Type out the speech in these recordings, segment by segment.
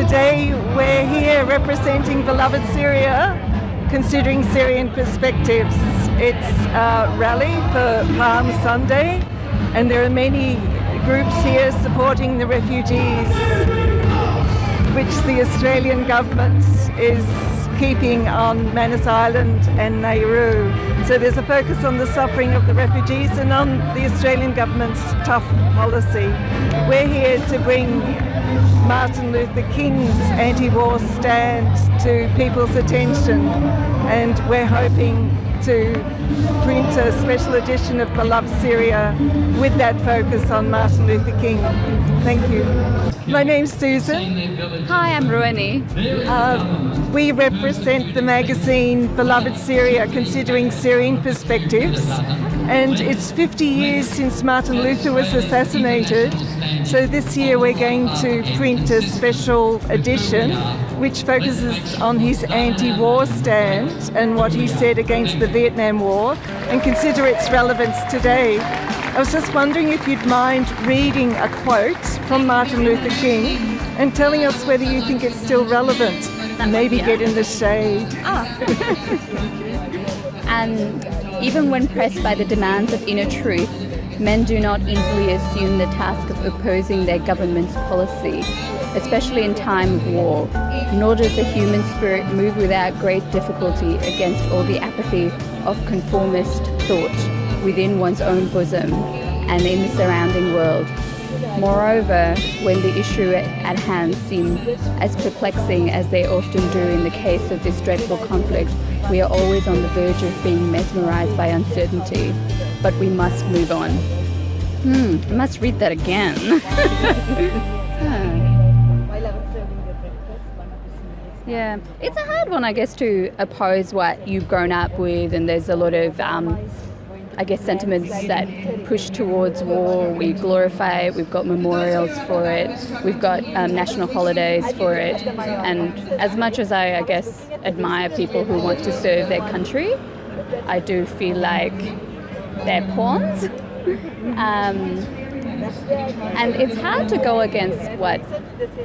Today we're here representing Beloved Syria, considering Syrian perspectives. It's a rally for Palm Sunday, and there are many groups here supporting the refugees, which the Australian government is keeping on Manus Island and Nauru. So there's a focus on the suffering of the refugees and on the Australian government's tough policy. We're here to bring Martin Luther King's anti-war stand to people's attention, and we're hoping to print a special edition of Beloved Syria with that focus on Martin Luther King. Thank you. My name's Susan. Hi, I'm Ruani. We represent the magazine Beloved Syria, considering Syrian perspectives, and it's 50 years since Martin Luther was assassinated. So this year we're going to print a special edition which focuses on his anti-war stand and what he said against the Vietnam War, and consider its relevance today. I was just wondering if you'd mind reading a quote from Martin Luther King and telling us whether you think it's still relevant. Maybe get in the shade. And even when pressed by the demands of inner truth, men do not easily assume the task of opposing their government's policy, especially in time of war, nor does the human spirit move without great difficulty against all the apathy of conformist thought within one's own bosom and in the surrounding world. Moreover, when the issue at hand seems as perplexing as they often do in the case of this dreadful conflict, we are always on the verge of being mesmerized by uncertainty. But we must move on. I must read that again. Yeah, it's a hard one, I guess, to oppose what you've grown up with, and there's a lot of sentiments that push towards war. We glorify it, we've got memorials for it, we've got national holidays for it, and as much as I guess, admire people who want to serve their country, I do feel like they're pawns. And it's hard to go against what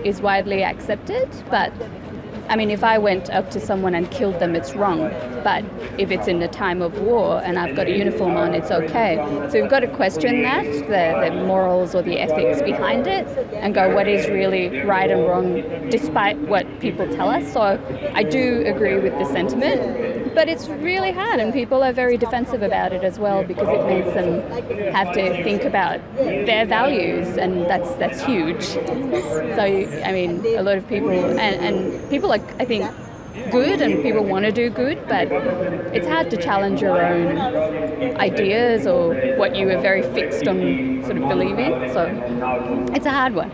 is widely accepted, but I mean, if I went up to someone and killed them, it's wrong. But if it's in a time of war and I've got a uniform on, it's okay. So we've got to question that, the morals or the ethics behind it, and go, what is really right and wrong, despite what people tell us. So I do agree with the sentiment, but it's really hard, and people are very defensive about it as well, because it makes them have to think about their values, and that's huge. So, I mean, a lot of people, and people are, I think, good, and people want to do good, but it's hard to challenge your own ideas or what you are very fixed on sort of believing. So it's a hard one,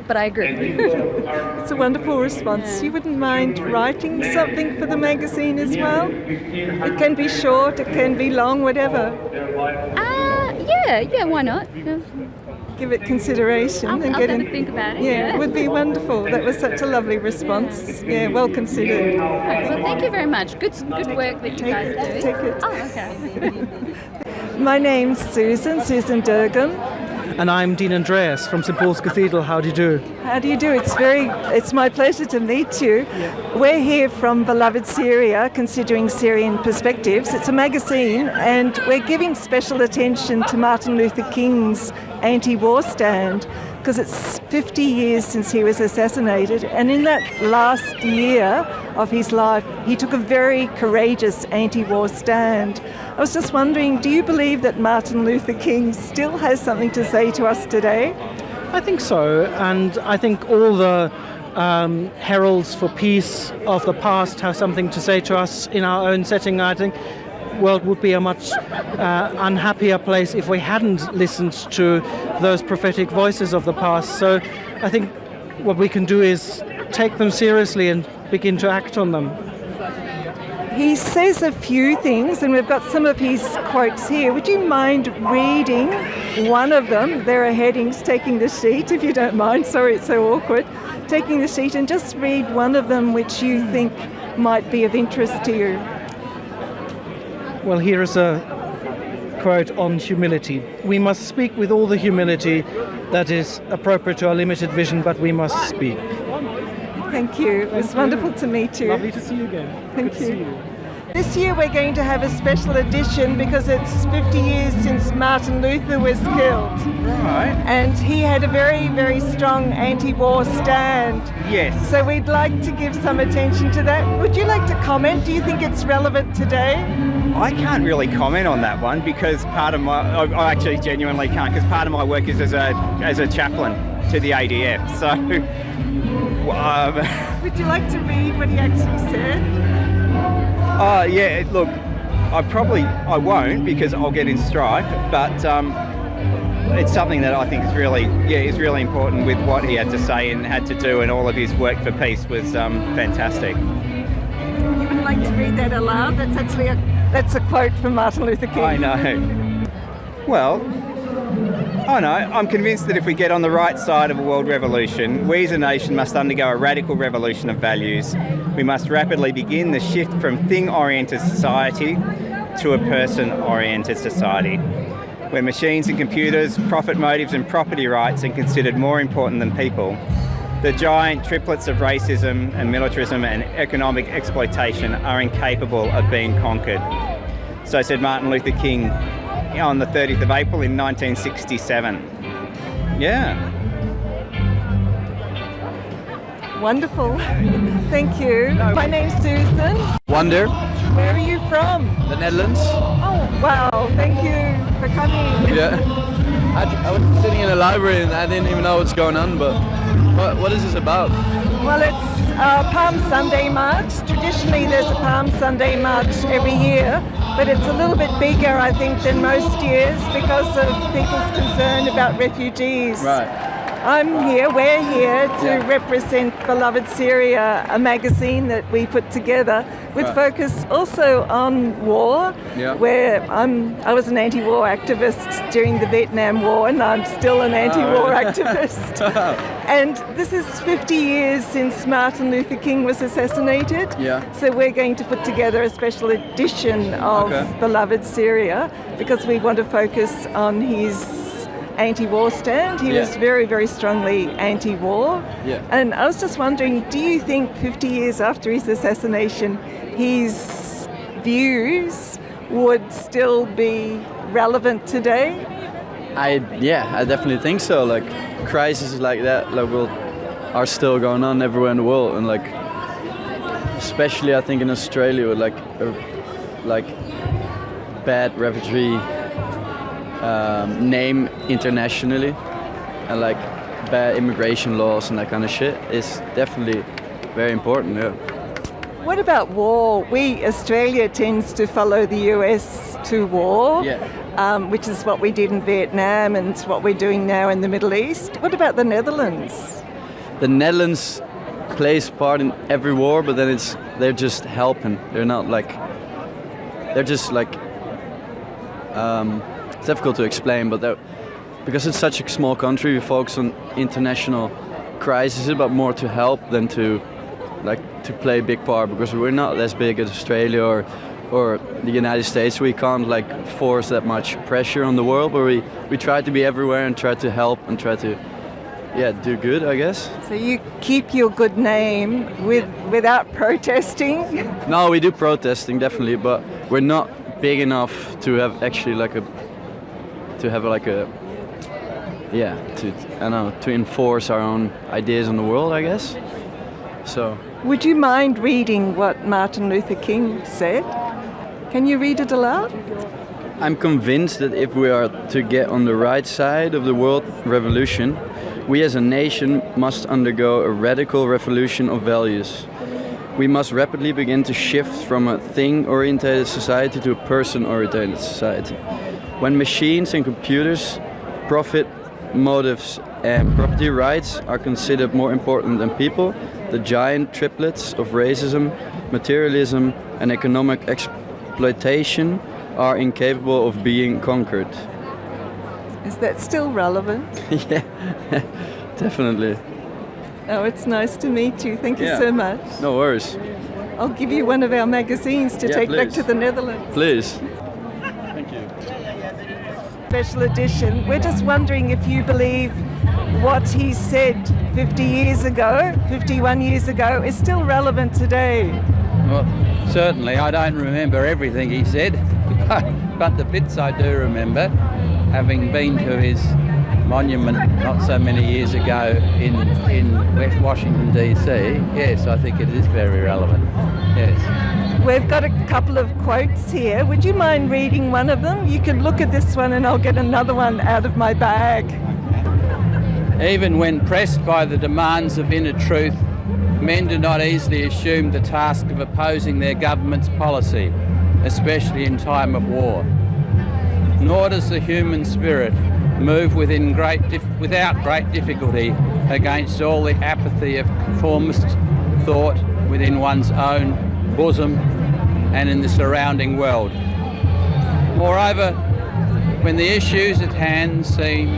but I agree. It's a wonderful response. Yeah. You wouldn't mind writing something for the magazine as well? It can be short, it can be long, whatever. Yeah, why not? Yeah. Give it consideration I'll and have to think about it. Yeah, it would be wonderful. That was such a lovely response. Yeah, well considered. Well, thank you very much. Good work that you guys do. Take it. Oh, okay. My name's Susan Durgam. And I'm Dean Andreas from St Paul's Cathedral. How do you do? How do you do? It's my pleasure to meet you. Yeah. We're here from Beloved Syria, considering Syrian perspectives. It's a magazine, and we're giving special attention to Martin Luther King's anti-war stand, because it's 50 years since he was assassinated, and in that last year of his life, he took a very courageous anti-war stand. I was just wondering, do you believe that Martin Luther King still has something to say to us today? I think so, and I think all the heralds for peace of the past have something to say to us in our own setting. I think the world would be a much unhappier place if we hadn't listened to those prophetic voices of the past. So I think what we can do is take them seriously and begin to act on them. He says a few things, and we've got some of his quotes here. Would you mind reading one of them? There are headings. Taking the sheet, if you don't mind. Sorry, it's so awkward. Taking the sheet, and just read one of them which you think might be of interest to you. Well, here is a quote on humility. We must speak with all the humility that is appropriate to our limited vision, but we must speak. Thank you. It was wonderful to meet you. Lovely to see you again. Thank Good to you. see you. This year we're going to have a special edition because it's 50 years since Martin Luther was killed. Right. And he had a very, very strong anti-war stand. Yes. So we'd like to give some attention to that. Would you like to comment? Do you think it's relevant today? I can't really comment on that one because part of my, I actually genuinely can't, because part of my work is as a chaplain to the ADF. So, Would you like to read what he actually said? yeah, look, I won't because I'll get in strife, but it's something that I think is really important with what he had to say and had to do, and all of his work for peace was fantastic. You would like to read that aloud? That's actually a quote from Martin Luther King. I know. Well, I know. I'm convinced that if we get on the right side of a world revolution, we as a nation must undergo a radical revolution of values. We must rapidly begin the shift from thing-oriented society to a person-oriented society, where machines and computers, profit motives and property rights are considered more important than people. The giant triplets of racism and militarism and economic exploitation are incapable of being conquered. So said Martin Luther King on the 30th of April in 1967. Yeah. Wonderful. Thank you. My name's Susan. Wonder, Where are you from? the Netherlands. Oh, wow. Thank you for coming. Yeah. I was sitting in a library and I didn't even know what's going on, but what is this about? Well, it's Palm Sunday March. Traditionally, there's a Palm Sunday March every year, but it's a little bit bigger, I think, than most years because of people's concern about refugees. Right. We're here to represent Beloved Syria, a magazine that we put together with focus also on war, where I was an anti-war activist during the Vietnam War and I'm still an anti-war activist. And this is 50 years since Martin Luther King was assassinated. So we're going to put together a special edition of Beloved Syria because we want to focus on his anti-war stand. He was very, very strongly anti-war. And I was just wondering, do you think 50 years after his assassination, his views would still be relevant today? I definitely think so. Like crises like that are still going on everywhere in the world, and like especially I think in Australia with like bad refugee name internationally, and like bad immigration laws and that kind of shit is definitely very important. What about war? Australia tends to follow the US to war, which is what we did in Vietnam and what we're doing now in the Middle East. What about the Netherlands? The Netherlands plays part in every war, but then they're just helping. They're not like, they're just like, it's difficult to explain, but because it's such a small country, we focus on international crises, but more to help than to play a big part, because we're not as big as Australia or the United States. We can't like force that much pressure on the world, but we try to be everywhere and try to help and try to do good, I guess. So you keep your good name without protesting? No, we do protesting definitely, but we're not big enough to have actually to enforce our own ideas on the world, I guess. So. Would you mind reading what Martin Luther King said? Can you read it aloud? I'm convinced that if we are to get on the right side of the world revolution, we as a nation must undergo a radical revolution of values. We must rapidly begin to shift from a thing-oriented society to a person-oriented society. When machines and computers, profit motives and property rights are considered more important than people, the giant triplets of racism, materialism and economic exploitation are incapable of being conquered. Is that still relevant? Yeah, definitely. Oh, it's nice to meet you. Thank you so much. No worries. I'll give you one of our magazines to take back to the Netherlands. Please. Thank you. Special edition. We're just wondering if you believe what he said 50 years ago, 51 years ago, is still relevant today? Well, certainly I don't remember everything he said, but the bits I do remember, having been to his monument not so many years ago in West Washington DC, yes, I think it is very relevant. Yes. We've got a couple of quotes here. Would you mind reading one of them? You can look at this one and I'll get another one out of my bag. Even when pressed by the demands of inner truth, men do not easily assume the task of opposing their government's policy, especially in time of war. Nor does the human spirit move without great difficulty against all the apathy of conformist thought within one's own bosom and in the surrounding world. Moreover, when the issues at hand seem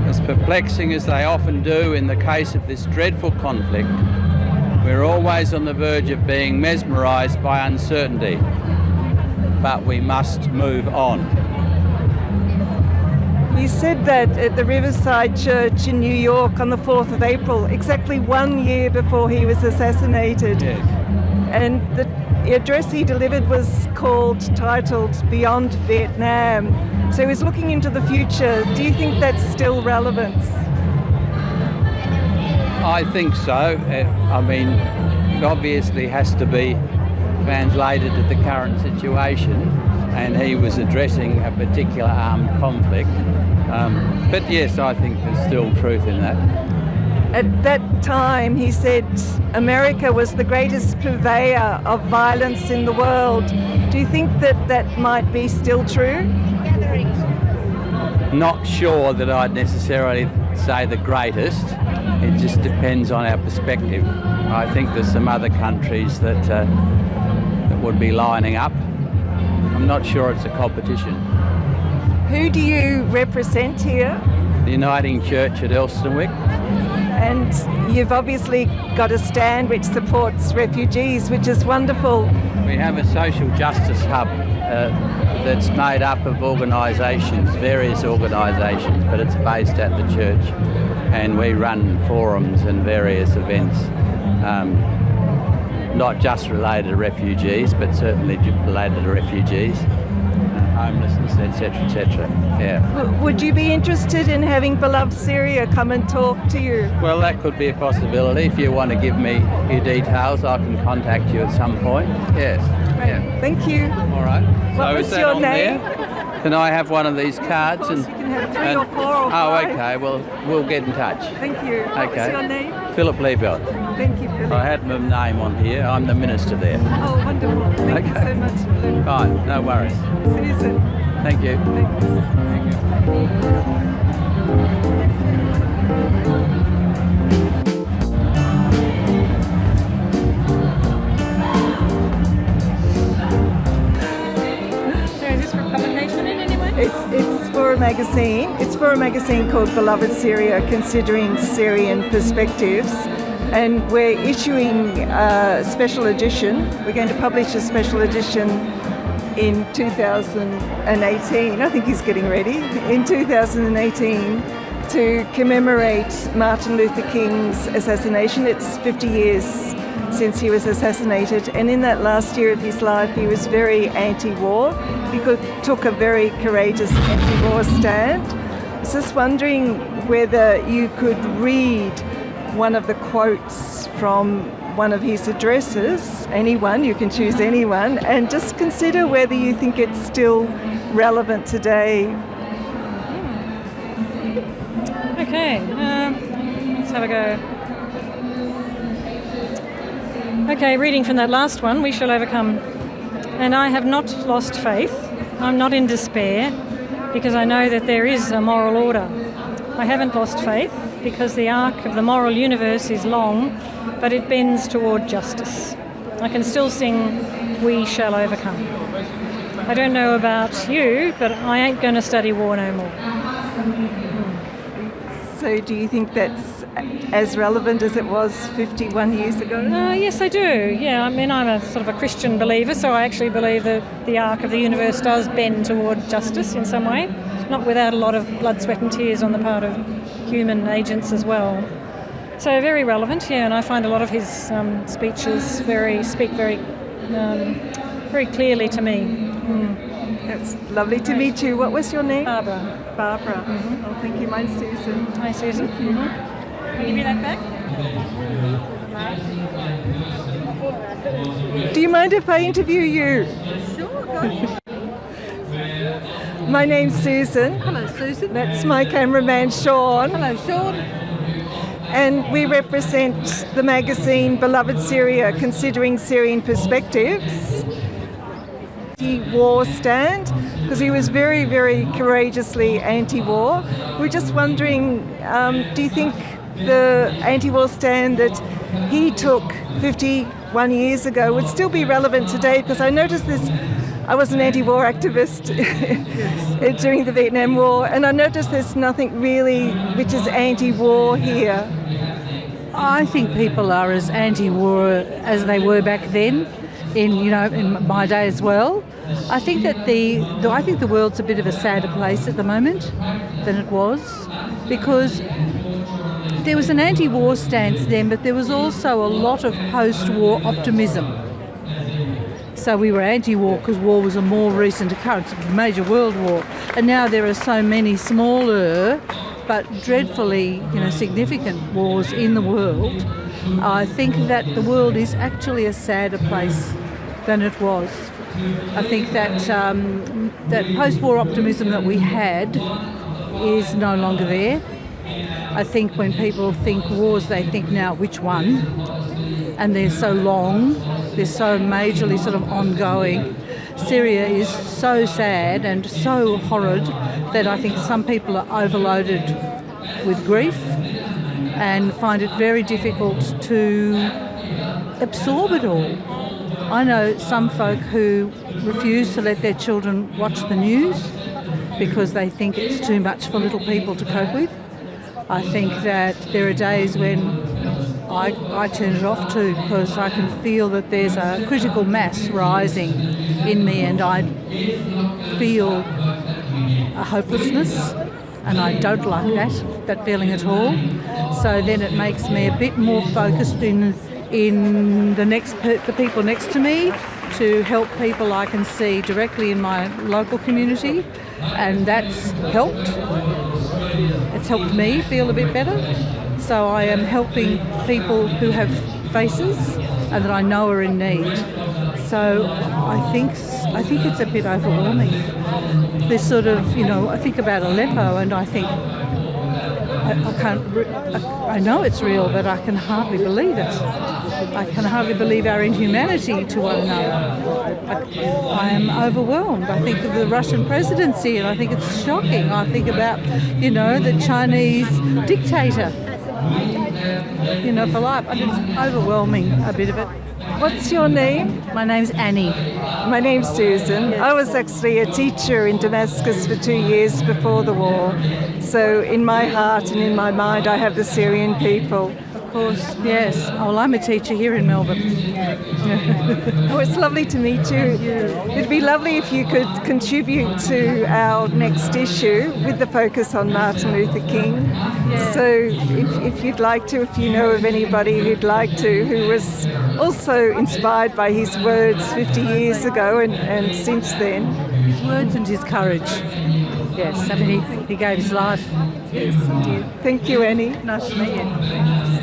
as perplexing as they often do in the case of this dreadful conflict, we're always on the verge of being mesmerised by uncertainty, but we must move on. You said that at the Riverside Church in New York on the 4th of April, exactly 1 year before he was assassinated. Yes. And the address he delivered was titled Beyond Vietnam. So he was looking into the future. Do you think that's still relevant? I think so. I mean, it obviously has to be translated to the current situation, and he was addressing a particular armed conflict. But yes, I think there's still truth in that. At that time, he said America was the greatest purveyor of violence in the world. Do you think that that might be still true? Not sure that I'd necessarily say the greatest. It just depends on our perspective. I think there's some other countries that would be lining up. I'm not sure it's a competition. Who do you represent here? The Uniting Church at Elsternwick. And you've obviously got a stand which supports refugees, which is wonderful. We have a social justice hub that's made up of organisations, various organisations, but it's based at the church, and we run forums and various events, not just related to refugees, but certainly related to refugees, homelessness, etc., etc. Yeah. Would you be interested in having Beloved Syria come and talk to you? Well, that could be a possibility. If you want to give me your details, I can contact you at some point. Yes. Yeah. Thank you. All right. What was your name? Can I have one of these cards? Of course, you can have 3 or 4 or 5. Oh, okay. Well, we'll get in touch. Thank you. Okay. What's your name? Philip Liebelt. Thank you, Philip. I had my name on here. I'm the minister there. Oh, wonderful. Thank you so much, Philip. Fine. No worries. Susan. Thank you. Thanks. Thank you. It's for a magazine. It's for a magazine called Beloved Syria, Considering Syrian Perspectives. And we're issuing a special edition. We're going to publish a special edition in 2018. I think he's getting ready. In 2018 to commemorate Martin Luther King's assassination. It's 50 years since he was assassinated, and in that last year of his life he was very anti-war. He took a very courageous anti-war stand. I was just wondering whether you could read one of the quotes from one of his addresses, anyone, you can choose anyone, and just consider whether you think it's still relevant today. Okay, let's have a go. Okay, reading from that last one, we shall overcome. And I have not lost faith. I'm not in despair, because I know that there is a moral order. I haven't lost faith, because the arc of the moral universe is long, but it bends toward justice. I can still sing, "We shall overcome." I don't know about you, but I ain't going to study war no more. So do you think that's as relevant as it was 51 years ago? Yes, I do. Yeah, I mean, I'm a sort of a Christian believer, so I actually believe that the arc of the universe does bend toward justice in some way, not without a lot of blood, sweat and tears on the part of human agents as well. So very relevant, yeah, and I find a lot of his speeches speak very clearly to me. It's lovely to meet you. What was your name? Barbara. Barbara. Oh, thank you. Mine's Susan. Hi, Susan. Can you give me that back? Do you mind if I interview you? Sure, go ahead. My name's Susan. Hello, Susan. That's my cameraman, Sean. Hello, Sean. And we represent the magazine Beloved Syria, Considering Syrian Perspectives. Anti-war stand, because he was very, very courageously anti-war. We're just wondering, do you think the anti-war stand that he took 51 years ago would still be relevant today? Because I noticed this, I was an anti-war activist during the Vietnam War, and I noticed there's nothing really which is anti-war here. I think people are as anti-war as they were back then, in my day as well. I think that the world's a bit of a sadder place at the moment than it was, because there was an anti-war stance then, but there was also a lot of post-war optimism. So we were anti-war because war was a more recent occurrence, a major world war, and now there are so many smaller but dreadfully, significant wars in the world. I think that the world is actually a sadder place than it was. I think that that post-war optimism that we had is no longer there. I think when people think wars, they think now which one, and they're so long, they're so majorly sort of ongoing. Syria is so sad and so horrid that I think some people are overloaded with grief and find it very difficult to absorb it all. I know some folk who refuse to let their children watch the news because they think it's too much for little people to cope with. I think that there are days when I turn it off too, because I can feel that there's a critical mass rising in me, and I feel a hopelessness, and I don't like that feeling at all. So then it makes me a bit more focused in the people next to me, to help people I can see directly in my local community, and that's helped. It's helped me feel a bit better. So I am helping people who have faces and that I know are in need. So I think it's a bit overwhelming. This sort of, I think about Aleppo, and I think I know it's real, but I can hardly believe it. I can hardly believe our inhumanity to one another. I am overwhelmed. I think of the Russian presidency, and I think it's shocking. I think about, the Chinese dictator, for life. And it's overwhelming, a bit of it. What's your name? My name's Annie. My name's Susan. I was actually a teacher in Damascus for 2 years before the war. So in my heart and in my mind, I have the Syrian people. Of course, yes. Well, I'm a teacher here in Melbourne. Oh, it's lovely to meet you. It'd be lovely if you could contribute to our next issue with the focus on Martin Luther King. Yeah. So if you'd like to, if you know of anybody who'd like to, who was also inspired by his words 50 years ago and since then. His words and his courage. Yes, he gave his life. Yes, indeed. Thank you, Annie. Nice to meet you.